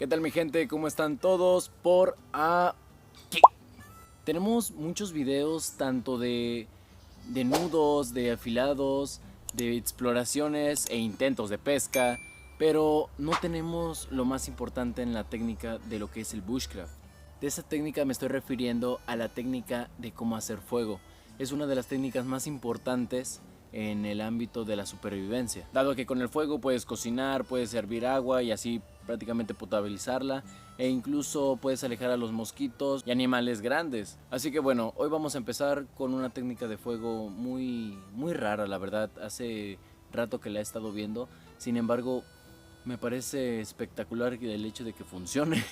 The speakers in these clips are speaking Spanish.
¿Qué tal mi gente? ¿Cómo están todos por aquí? Tenemos muchos videos tanto de nudos, de afilados, de exploraciones e intentos de pesca, pero no tenemos lo más importante en la técnica de lo que es el bushcraft. De esa técnica me estoy refiriendo a la técnica de cómo hacer fuego. Es una de las técnicas más importantes en el ámbito de la supervivencia, dado que con el fuego puedes cocinar, puedes hervir agua y así prácticamente potabilizarla, e incluso puedes alejar a los mosquitos y animales grandes. Así que bueno, hoy vamos a empezar con una técnica de fuego muy rara, la verdad. Hace rato que la he estado viendo, sin embargo me parece espectacular el hecho de que funcione.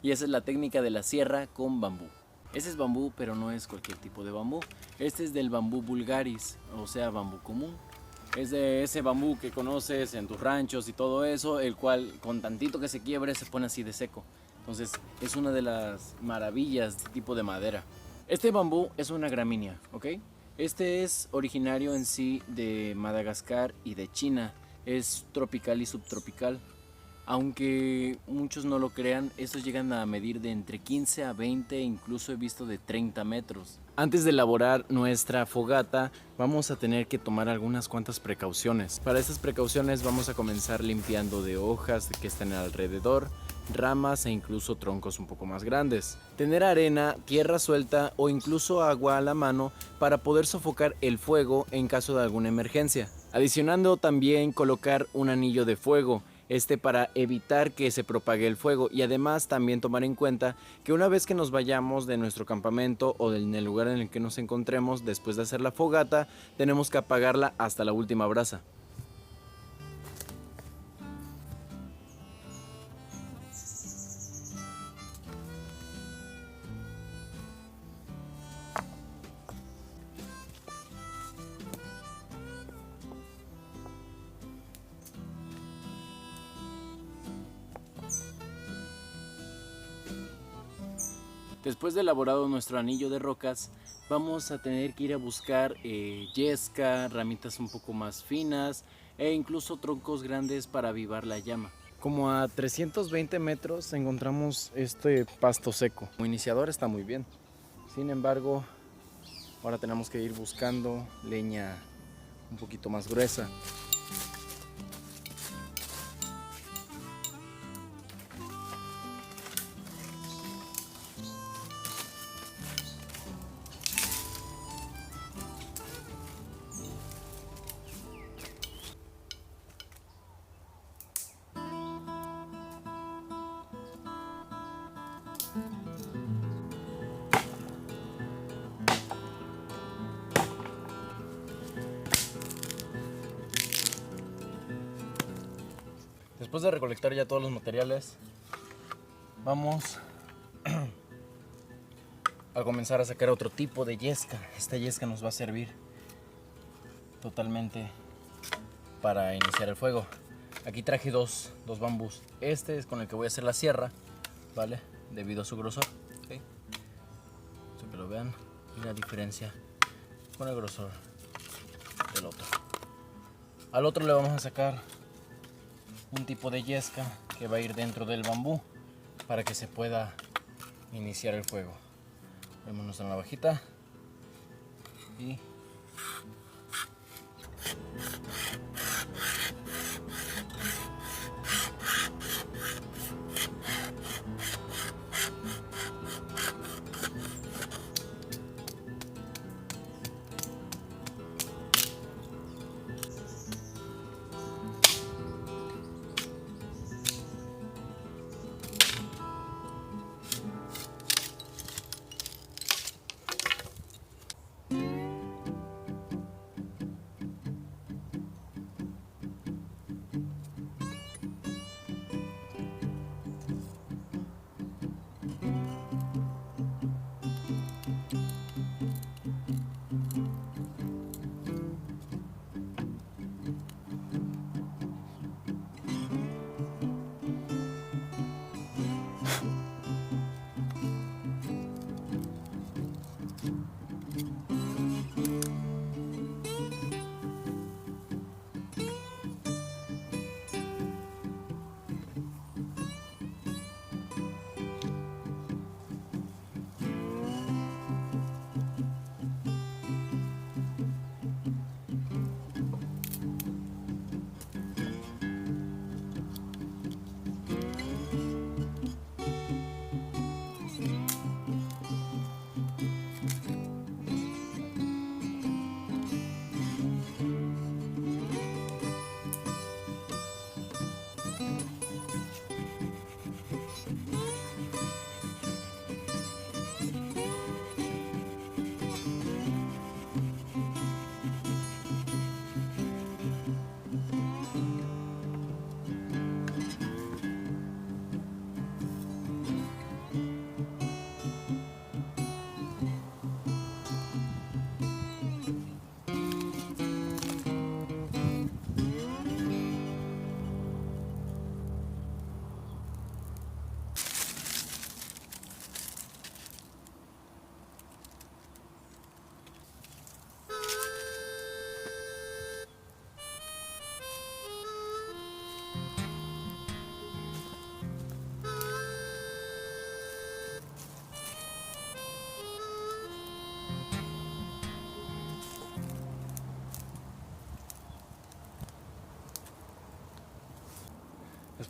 Y esa es la técnica de la sierra con bambú. Ese es bambú, pero no es cualquier tipo de bambú. Este es del bambú vulgaris, o sea, bambú común. Es de ese bambú que conoces en tus ranchos y todo eso, el cual con tantito que se quiebre se pone así de seco. Entonces es una de las maravillas de este tipo de madera. Este bambú es una gramínea, ¿ok? Este es originario en sí de Madagascar y de China. Es tropical y subtropical. Aunque muchos no lo crean, estos llegan a medir de entre 15 a 20, incluso he visto de 30 metros. Antes de elaborar nuestra fogata, vamos a tener que tomar algunas cuantas precauciones. Para estas precauciones vamos a comenzar limpiando de hojas que estén alrededor, ramas e incluso troncos un poco más grandes. Tener arena, tierra suelta o incluso agua a la mano para poder sofocar el fuego en caso de alguna emergencia. Adicionando también colocar un anillo de fuego, para evitar que se propague el fuego, y además también tomar en cuenta que una vez que nos vayamos de nuestro campamento o en el lugar en el que nos encontremos después de hacer la fogata, tenemos que apagarla hasta la última brasa. Después de elaborado nuestro anillo de rocas, vamos a tener que ir a buscar yesca, ramitas un poco más finas e incluso troncos grandes para avivar la llama. Como a 320 metros encontramos este pasto seco. Como iniciador está muy bien. Sin embargo, ahora tenemos que ir buscando leña un poquito más gruesa. Después de recolectar ya todos los materiales, vamos a comenzar a sacar otro tipo de yesca. Esta yesca nos va a servir totalmente para iniciar el fuego. Aquí traje dos bambús. Este es con el que voy a hacer la sierra, ¿vale? Debido a su grosor. ¿Okay? Para que lo vean y la diferencia con el grosor del otro. Al otro le vamos a sacar un tipo de yesca que va a ir dentro del bambú para que se pueda iniciar el fuego. Vemos nuestra navajita y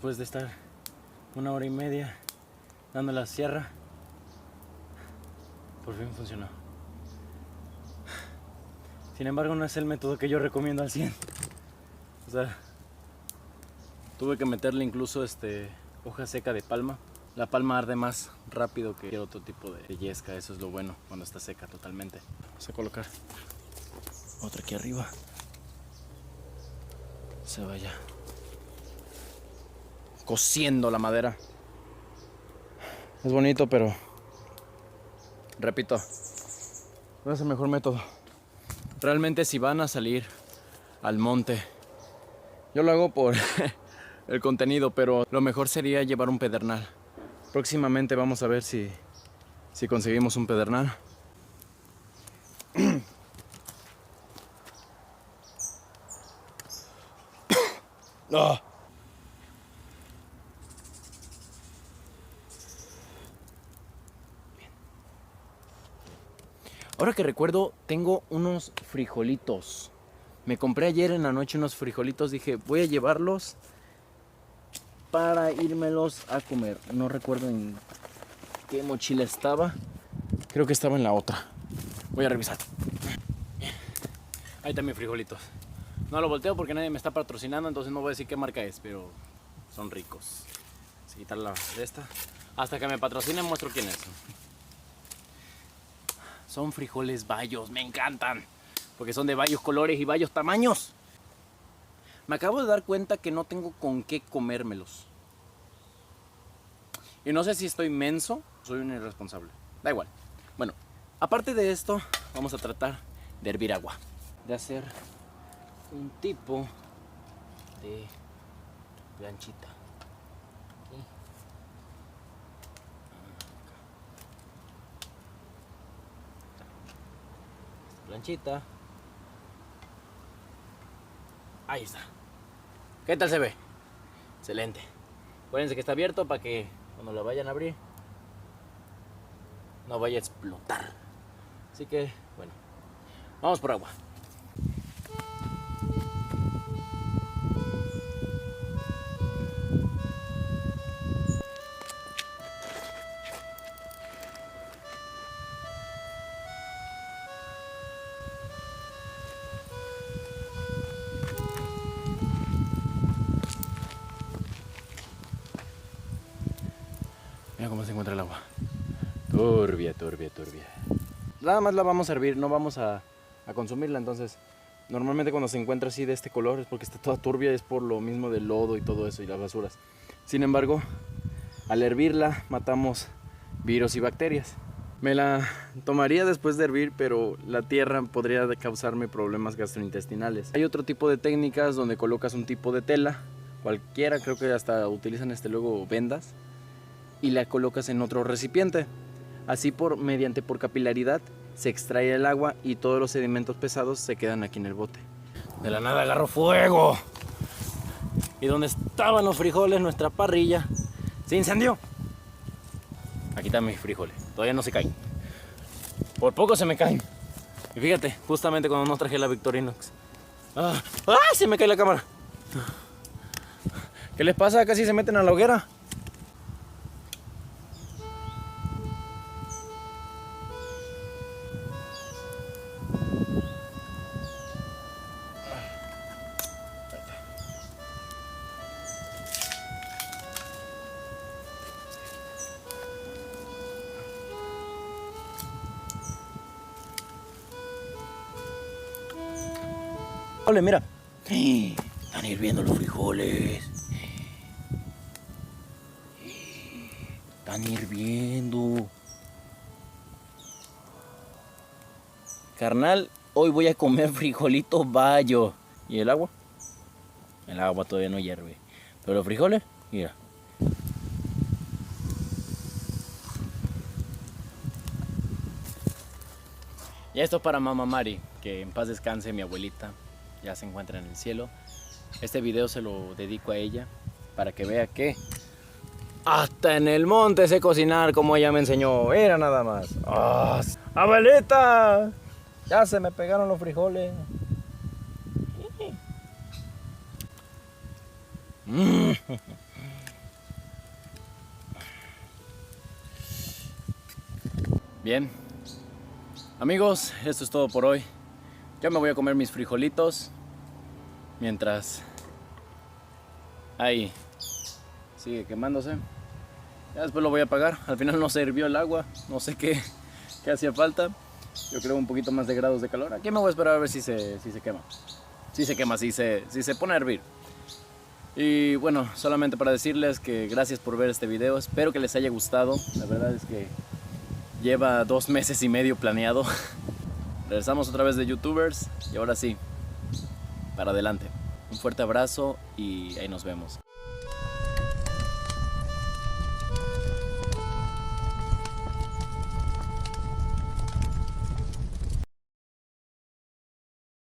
después de estar 1 hora y media dando la sierra, por fin funcionó. Sin embargo, no es el método que yo recomiendo al 100. O sea, tuve que meterle incluso hoja seca de palma. La palma arde más rápido que cualquier otro tipo de yesca. Eso es lo bueno cuando está seca totalmente. Vamos a colocar otra aquí arriba. Se vaya cociendo la madera. Es bonito, pero repito, no es el mejor método. Realmente, si van a salir al monte, yo lo hago por el contenido, pero lo mejor sería llevar un pedernal. Próximamente vamos a ver si conseguimos un pedernal. ¡Ah! Ahora que recuerdo, tengo unos frijolitos. Me compré ayer en la noche unos frijolitos. Dije, voy a llevarlos para írmelos a comer. No recuerdo en qué mochila estaba. Creo que estaba en la otra. Voy a revisar. Ahí están mis frijolitos. No lo volteo porque nadie me está patrocinando, entonces no voy a decir qué marca es, pero son ricos. Voy a quitar la de esta. Hasta que me patrocinen muestro quién es. Son frijoles bayos, me encantan. Porque son de varios colores y varios tamaños. Me acabo de dar cuenta que no tengo con qué comérmelos. Y no sé si estoy menso, soy un irresponsable. Da igual. Bueno, aparte de esto, vamos a tratar de hervir agua. De hacer un tipo de planchita. Planchita. Ahí está. ¿Qué tal se ve? Excelente. Acuérdense que está abierto para que cuando la vayan a abrir no vaya a explotar. Así que, bueno, vamos por agua. Mira cómo se encuentra el agua. Turbia, turbia, turbia. Nada más la vamos a hervir, no vamos a consumirla. Entonces, normalmente cuando se encuentra así de este color es porque está toda turbia. Es por lo mismo del lodo y todo eso y las basuras. Sin embargo, al hervirla matamos virus y bacterias. Me la tomaría después de hervir, pero la tierra podría causarme problemas gastrointestinales. Hay otro tipo de técnicas donde colocas un tipo de tela, cualquiera, creo que hasta utilizan luego vendas, y la colocas en otro recipiente. Así mediante capilaridad se extrae el agua y todos los sedimentos pesados se quedan aquí en el bote. De la nada agarró fuego. Y donde estaban los frijoles, nuestra parrilla se incendió. Aquí están mis frijoles, todavía no se caen. Por poco se me caen. Y fíjate, justamente cuando no traje la Victorinox. ¡Ah! Se me cae la cámara. ¿Qué les pasa? Casi se meten a la hoguera. Ole, mira. Están hirviendo los frijoles. Están hirviendo. Carnal, hoy voy a comer frijolitos bayo. ¿Y el agua? El agua todavía no hierve. Pero los frijoles, mira. Y esto es para Mamá Mari, que en paz descanse mi abuelita. Ya se encuentra en el cielo. Este video se lo dedico a ella para que vea que hasta en el monte sé cocinar como ella me enseñó. Era nada más. ¡Oh, abuelita! Ya se me pegaron los frijoles. Bien. Amigos, esto es todo por hoy. Ya me voy a comer mis frijolitos. Mientras ahí sigue quemándose. Ya después lo voy a apagar. Al final no se hirvió el agua. No sé qué hacía falta. Yo creo un poquito más de grados de calor. Aquí me voy a esperar a ver si se quema. Si se quema, si se pone a hervir. Y bueno, solamente para decirles que gracias por ver este video. Espero que les haya gustado. La verdad es que lleva 2 meses y medio planeado. Regresamos otra vez de YouTubers. Y ahora sí, para adelante. Un fuerte abrazo y ahí nos vemos.